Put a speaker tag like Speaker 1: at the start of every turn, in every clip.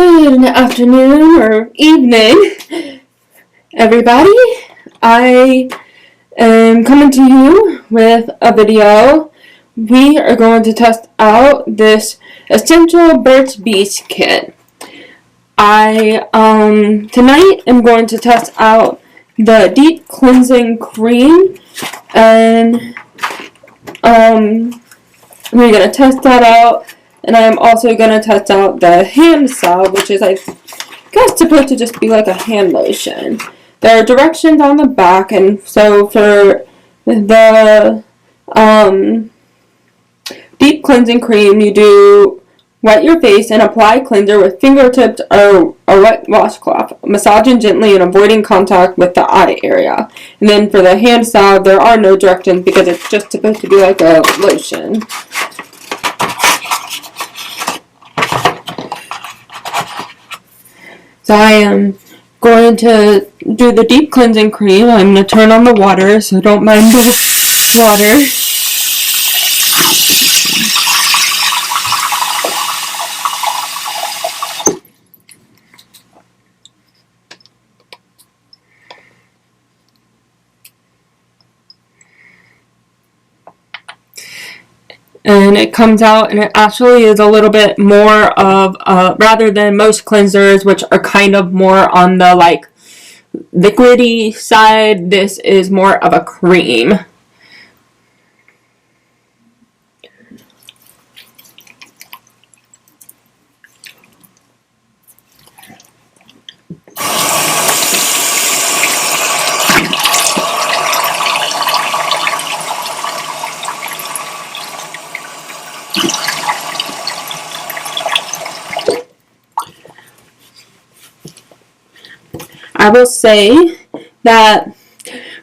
Speaker 1: Good afternoon or evening, everybody. I am coming to you with a video. We are going to test out this essential Burt's Bees kit. I tonight am going to test out the deep cleansing cream, and we're going to test that out. And I am also going to test out the hand salve, which is, I guess, supposed to just be like a hand lotion. There are directions on the back, and so for the deep cleansing cream, you do wet your face and apply cleanser with fingertips or a wet washcloth, massaging gently and avoiding contact with the eye area. And then for the hand salve, there are no directions because it's just supposed to be like a lotion. So I am going to do the deep cleansing cream. I'm going to turn on the water, so don't mind the water. And it comes out, and it actually is a little bit more of, rather than most cleansers, which are kind of more on the, like, liquidy side, this is more of a cream. I will say that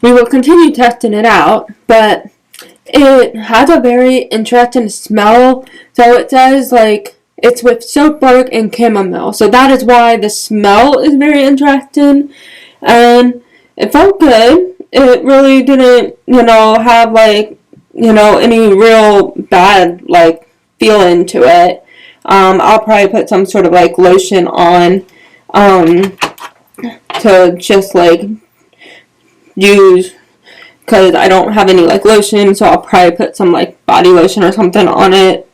Speaker 1: we will continue testing it out, but it has a very interesting smell. So it says, like, it's with soap bark and chamomile. So that is why the smell is very interesting. And it felt good. It really didn't, have, like, any real bad, like, feeling to it. I'll probably put some sort of, like, lotion on, to just, like, use, because I don't have any, like, lotion, so I'll probably put some, like, body lotion or something on it.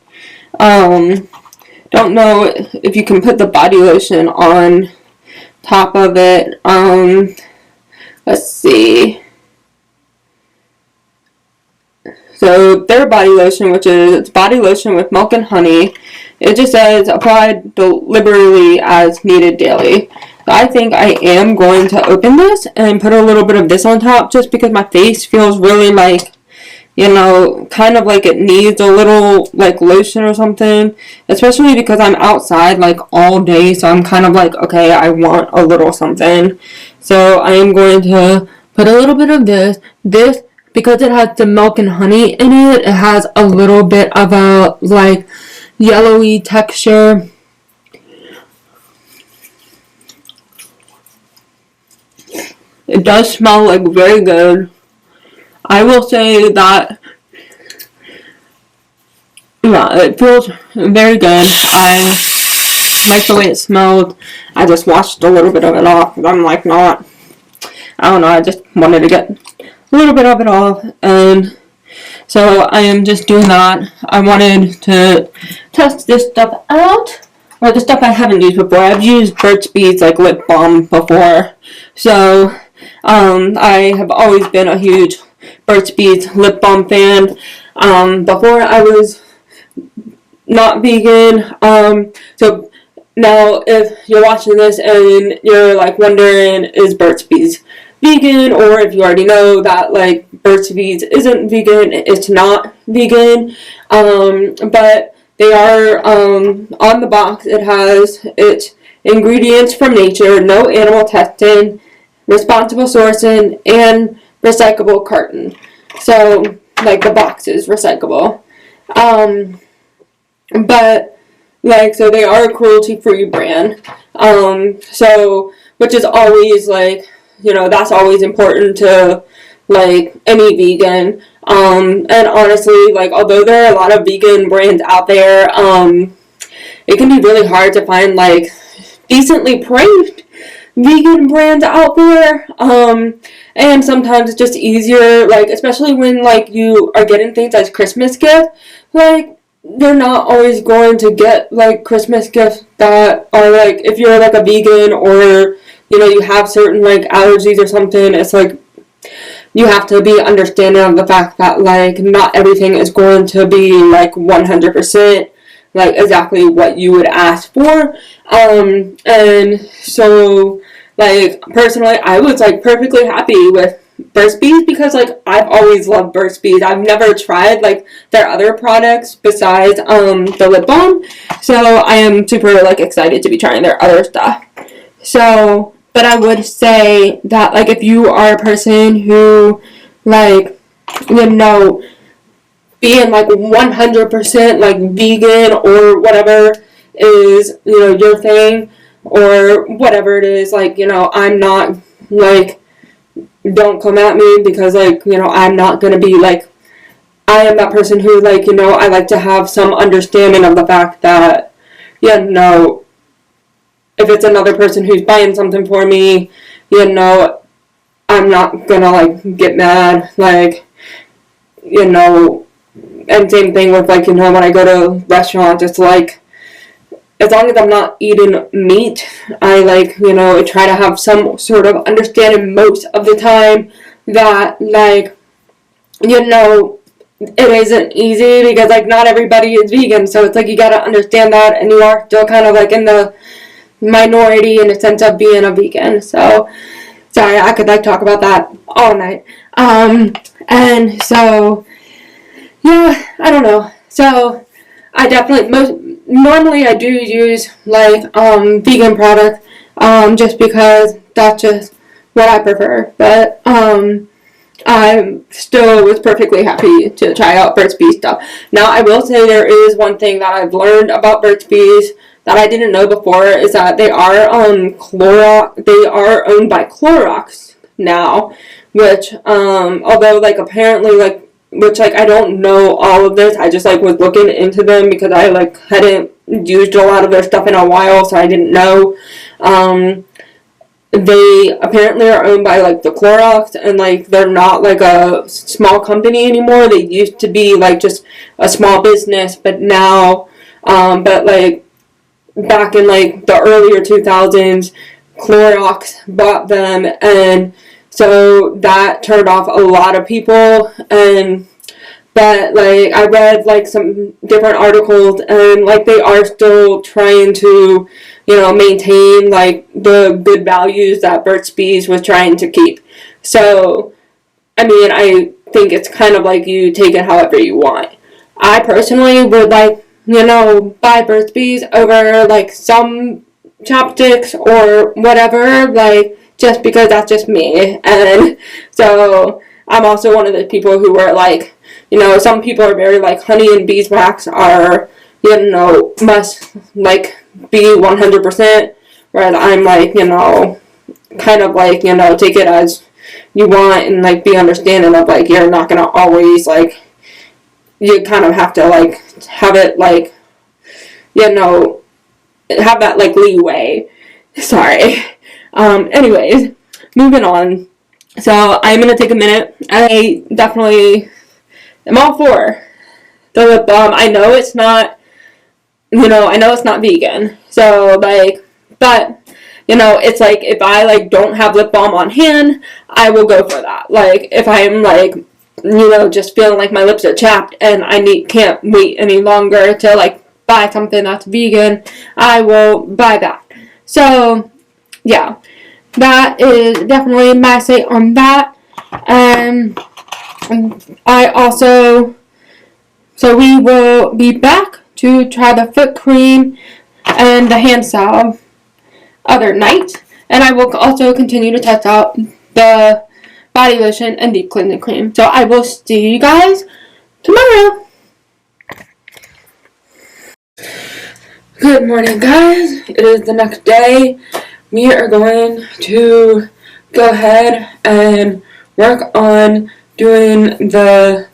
Speaker 1: Don't know if you can put the body lotion on top of it. Let's see. So their body lotion, which is body lotion with milk and honey, it just says applied deliberately as needed daily. So I think I am going to open this and put a little bit of this on top, just because my face feels really like, kind of like it needs a little, like, lotion or something. Especially because I'm outside, like, all day, so I'm kind of like, okay, I want a little something. So I am going to put a little bit of this. This, because it has the milk and honey in it, it has a little bit of a, like, yellowy texture. It does smell, like, very good. I will say that, yeah, it feels very good. I like the way it smelled. I just washed a little bit of it off. I'm, like, I don't know, I just wanted to get a little bit of it off. And so I am just doing that. I wanted to test this stuff out. Or the stuff I haven't used before. I've used Burt's Bees, like, lip balm before. So I have always been a huge Burt's Bees lip balm fan. Before I was not vegan. So now if you're watching this and you're, like, wondering, is Burt's Bees vegan? Or if you already know that, like, Burt's Bees isn't vegan, it's not vegan. But they are, on the box, it has its ingredients from nature, no animal testing, responsible sourcing, and recyclable carton. So, like, the box is recyclable. But, like, so they are a cruelty-free brand. So, which is always, like, that's always important to, like, any vegan. And honestly, like, although there are a lot of vegan brands out there, it can be really hard to find, like, decently priced vegan brands out there. And sometimes it's just easier, like, especially when, like, you are getting things as Christmas gifts, like, you're not always going to get, like, Christmas gifts that are, like, if you're, like, a vegan or, you know, you have certain, like, allergies or something, it's, like, you have to be understanding of the fact that, like, not everything is going to be, like, 100%, like, exactly what you would ask for. And so, like, personally, I was, like, perfectly happy with Burt's Bees because, like, I've always loved Burt's Bees. I've never tried, like, their other products besides, the lip balm. So, I am super, like, excited to be trying their other stuff. So, but I would say that, like, if you are a person who, like, you know, being, like, 100%, like, vegan or whatever is, you know, your thing, or whatever it is, like, you know, I'm not, like, don't come at me because, like, you know, I'm not gonna be, like, I am that person who, like, you know, I like to have some understanding of the fact that, you know, if it's another person who's buying something for me, you know, I'm not gonna, like, get mad, like, you know, and same thing with, like, you know, when I go to restaurants, it's like, as long as I'm not eating meat, I, like, you know, try to have some sort of understanding most of the time that, like, you know, it isn't easy because, like, not everybody is vegan, so it's like you gotta understand that, and you are still kind of, like, in the minority in the sense of being a vegan. So, sorry, I could, like, talk about that all night. And so, yeah, I don't know. So, I definitely, normally I do use, like, vegan products, just because that's just what I prefer. But, I still was perfectly happy to try out Burt's Bees stuff. Now, I will say there is one thing that I've learned about Burt's Bees that I didn't know before, is that they are they are owned by Clorox now, which, although, like, apparently, like, which, like, I don't know all of this, I just, like, was looking into them because I, like, hadn't used a lot of their stuff in a while, so I didn't know. They apparently are owned by, like, the Clorox, and, like, they're not, like, a small company anymore. They used to be, like, just a small business, but now, but, like, back in, like, the earlier 2000s, Clorox bought them, and so that turned off a lot of people. And but, like, I read, like, some different articles, and, like, they are still trying to, you know, maintain, like, the good values that Burt's Bees was trying to keep. So, I mean, I think it's kind of like you take it however you want. I personally would, like, you know, buy Burt's Bees over, like, some chopsticks or whatever, like, just because that's just me. And so, I'm also one of the people who are, like, you know, some people are very, like, honey and beeswax are, you know, must, like, be 100%, whereas I'm, like, you know, kind of, like, you know, take it as you want and, like, be understanding of, like, you're not gonna always, like, you kind of have to, like, have it, like, you know, have that, like, leeway. Sorry. Anyways, moving on. So, I'm gonna take a minute. I definitely am all for the lip balm. I know it's not, you know, I know it's not vegan. So, like, but, you know, it's like, if I, like, don't have lip balm on hand, I will go for that. Like, if I'm, like, you know, just feeling like my lips are chapped and I can't wait any longer to, like, buy something that's vegan, I will buy that. So, yeah, that is definitely my say on that. I also, so we will be back to try the foot cream and the hand salve other night. And I will also continue to test out the body lotion and deep cleansing cream. So I will see you guys tomorrow. Good morning, guys. It is the next day. We are going to go ahead and work on doing the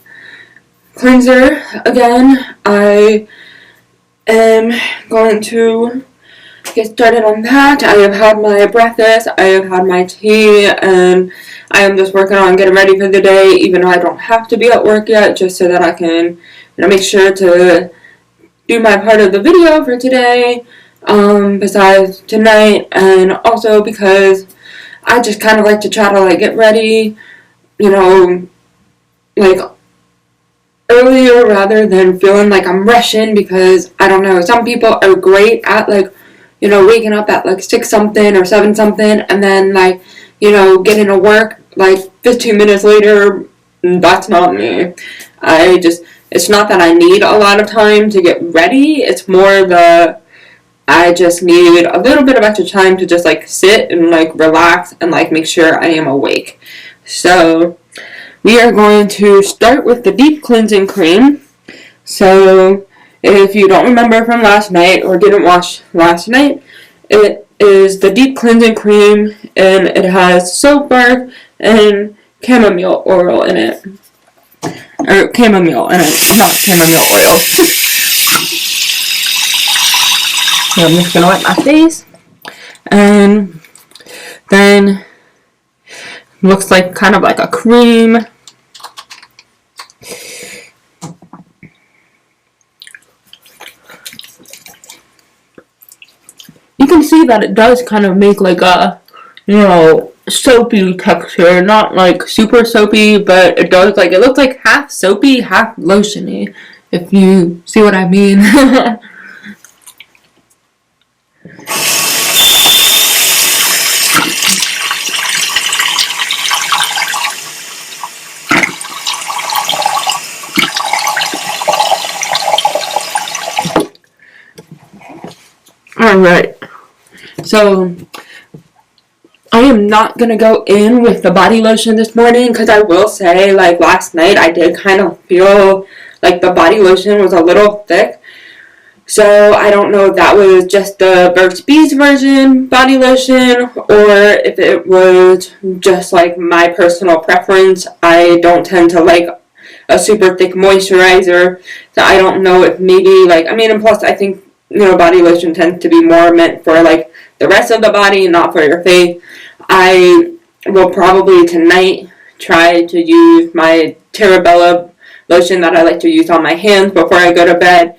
Speaker 1: cleanser again. I am going to get started on that. I have had my breakfast, I have had my tea, and I am just working on getting ready for the day, even though I don't have to be at work yet, just so that I can make sure to do my part of the video for today, besides tonight, and also because I just kind of like to try to get ready, earlier rather than feeling like I'm rushing, because I don't know, some people are great at waking up at 6 something or 7 something and then getting to work 15 minutes later. That's not me. It's not that I need a lot of time to get ready, it's more I just need a little bit of extra time to just sit and relax and make sure I am awake. So we are going to start with the deep cleansing cream. So if you don't remember from last night or didn't watch last night, it is the deep cleansing cream, and it has soap bark and chamomile oil in it. Or chamomile in it, not chamomile oil. So I'm just going to wipe my face. And then looks kind of like a cream. You can see that it does kind of make a, soapy texture. Not super soapy, but it does it looks half soapy, half lotiony, if you see what I mean. Alright, so I am not going to go in with the body lotion this morning, because I will say, last night I did kind of feel the body lotion was a little thick. So I don't know if that was just the Burt's Bees version body lotion, or if it was just my personal preference. I don't tend to like a super thick moisturizer, so I don't know if maybe and plus I think body lotion tends to be more meant for the rest of the body, not for your face. I will probably tonight try to use my Terabella lotion that I like to use on my hands before I go to bed,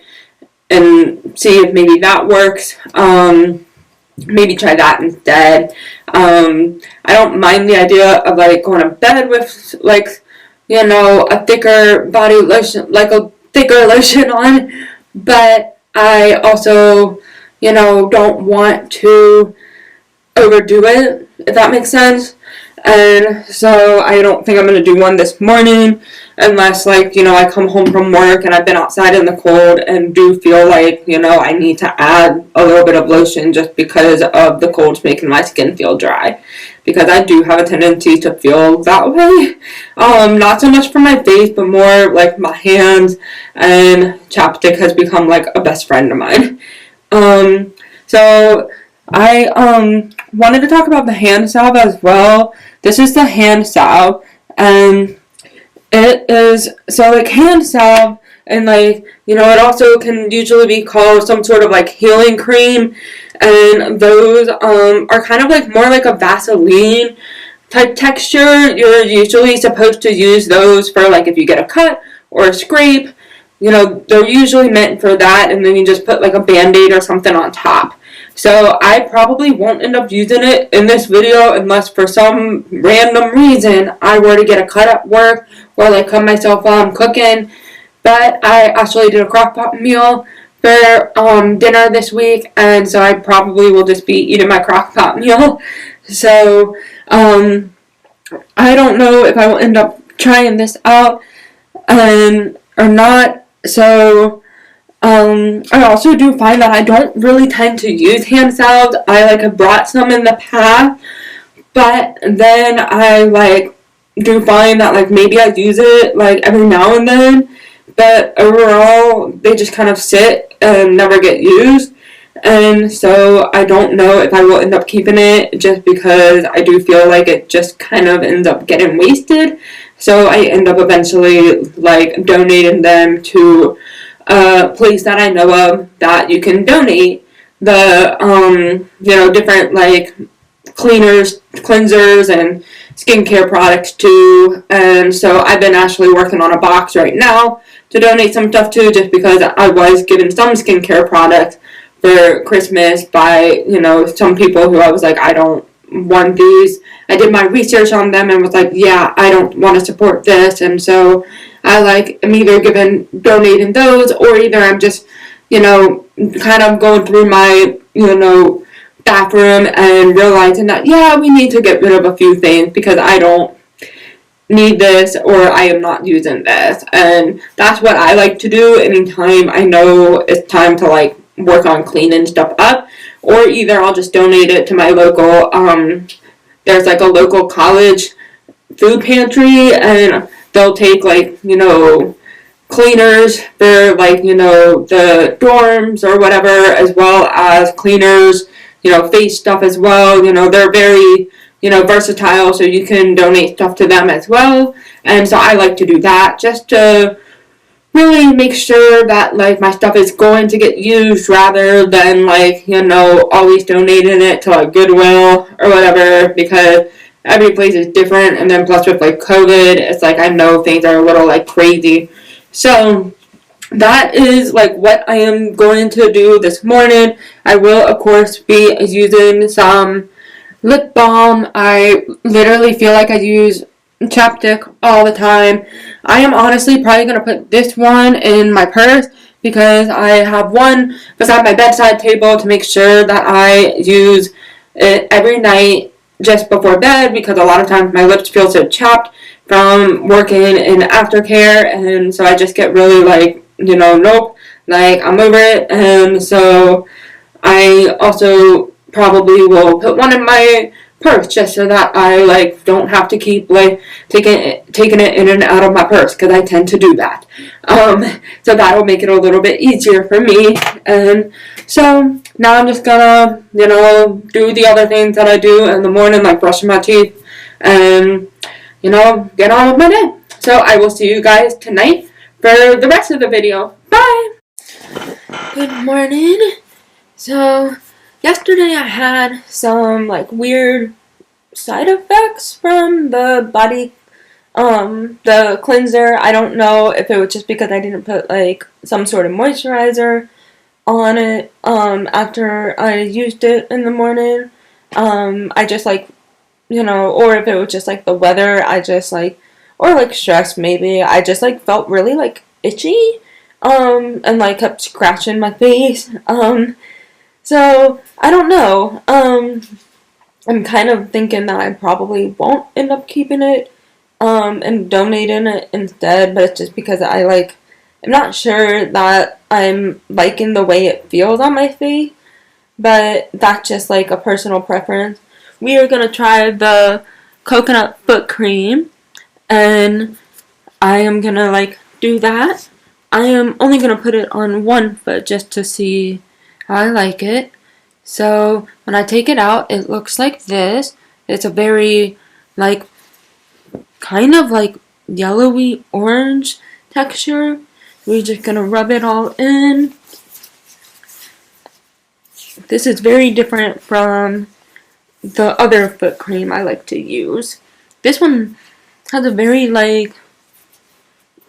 Speaker 1: and see if maybe that works. Maybe try that instead. I don't mind the idea of going to bed with a thicker body lotion, a thicker lotion on, but I also don't want to overdo it, if that makes sense. And so I don't think I'm going to do one this morning, unless I come home from work and I've been outside in the cold and do feel I need to add a little bit of lotion, just because of the cold's making my skin feel dry, because I do have a tendency to feel that way. Not so much for my face, but more my hands, and chapstick has become a best friend of mine. So I wanted to talk about the hand salve as well. This is the hand salve, and it is hand salve, and it also can usually be called some sort of healing cream, and those are kind of more like a Vaseline type texture. You're usually supposed to use those for if you get a cut or a scrape. They're usually meant for that, and then you just put a band-aid or something on top. So I probably won't end up using it in this video, unless for some random reason I were to get a cut at work, or cut myself while I'm cooking. But I actually did a crock pot meal for dinner this week, and so I probably will just be eating my crock pot meal. So I don't know if I will end up trying this out or not. So I also do find that I don't really tend to use hand salves. I have brought some in the past, but then I do find that maybe I use it every now and then, but overall they just kind of sit and never get used. And so I don't know if I will end up keeping it, just because I do feel it just kind of ends up getting wasted. So I end up eventually donating them to a place that I know of that you can donate the different like cleansers and skincare products too. And so I've been actually working on a box right now to donate some stuff to, just because I was given some skincare products for Christmas by some people who I was like, I don't want these. I did my research on them and was like, yeah, I don't want to support this. And so I am either donating those, or either I'm just kind of going through my bathroom and realizing that, yeah, we need to get rid of a few things because I don't need this, or I am not using this. And that's what I like to do anytime I know it's time to like work on cleaning stuff up. Or either I'll just donate it to my local there's like a local college food pantry, and they'll take like cleaners for like the dorms or whatever, as well as cleaners, face stuff as well. They're very versatile, so you can donate stuff to them as well. And so I like to do that just to really make sure that like my stuff is going to get used, rather than like always donating it to like Goodwill or whatever, because every place is different. And then plus with like COVID, it's like I know things are a little like crazy. So that is like what I am going to do this morning. I will of course be using some lip balm. I literally feel like I use chapstick all the time. I am honestly probably going to put this one in my purse, because I have one beside my bedside table to make sure that I use it every night just before bed, because a lot of times my lips feel so chapped from working in aftercare, and so I just get really like, nope, like I'm over it. And so I also probably will put one in my purse, just so that I like don't have to keep like taking it in and out of my purse, because I tend to do that. So that'll make it a little bit easier for me. And so now I'm just gonna do the other things that I do in the morning, like brushing my teeth and get on with my day. So I will see you guys tonight for the rest of the video. Bye. Good morning. So yesterday I had some like weird side effects from the the cleanser. I don't know if it was just because I didn't put like some sort of moisturizer on it after I used it in the morning. I just like or if it was just like the weather, I just like, or like stress maybe, I just like felt really like itchy and like kept scratching my face. So, I don't know. I'm kind of thinking that I probably won't end up keeping it and donating it instead, but it's just because I'm not sure that I'm liking the way it feels on my face, but that's just like a personal preference. We are going to try the coconut foot cream, and I am going to like do that. I am only going to put it on one foot just to see how I like it. So when I take it out, it looks like this. It's a very like kind of like yellowy orange texture. We're just gonna rub it all in. This is very different from the other foot cream I like to use. This one has a very like,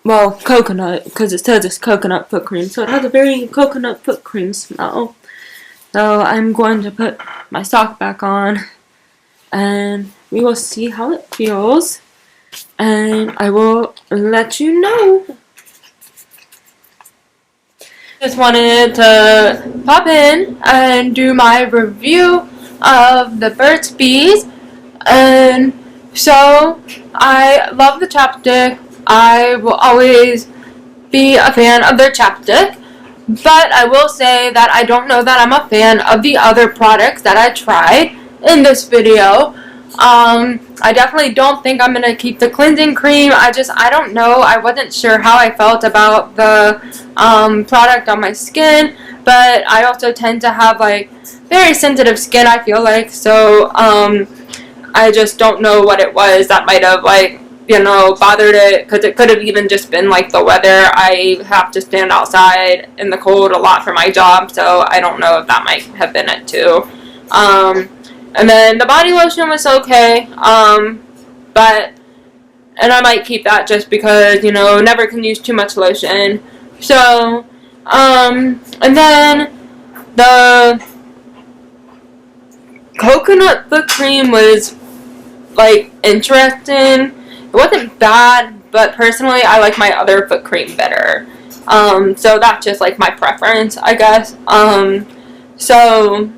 Speaker 1: well, coconut, because it says it's coconut foot cream, so it has a very coconut foot cream smell. So I'm going to put my sock back on, and we will see how it feels, and I will let you know. Just wanted to pop in and do my review of the Burt's Bees. And so I love the chapstick. I will always be a fan of their chapstick, but I will say that I don't know that I'm a fan of the other products that I tried in this video. I definitely don't think I'm going to keep the cleansing cream. I don't know. I wasn't sure how I felt about the product on my skin, but I also tend to have like very sensitive skin, I feel like, so I just don't know what it was that might have like bothered it, because it could have even just been like the weather. I have to stand outside in the cold a lot for my job, so I don't know if that might have been it too. And then the body lotion was okay, but, and I might keep that just because, never can use too much lotion. So, and then the coconut foot cream was, like, interesting. It wasn't bad, but personally I like my other foot cream better. So that's just, like, my preference, I guess. So,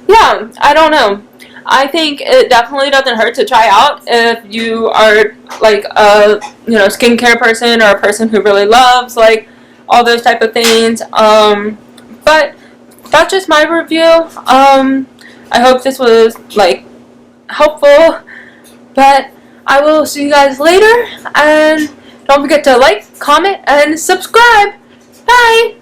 Speaker 1: yeah, I don't know. I think it definitely doesn't hurt to try out if you are, like, a, skincare person, or a person who really loves, like, all those type of things. But that's just my review. I hope this was, like, helpful, but I will see you guys later, and don't forget to like, comment, and subscribe. Bye!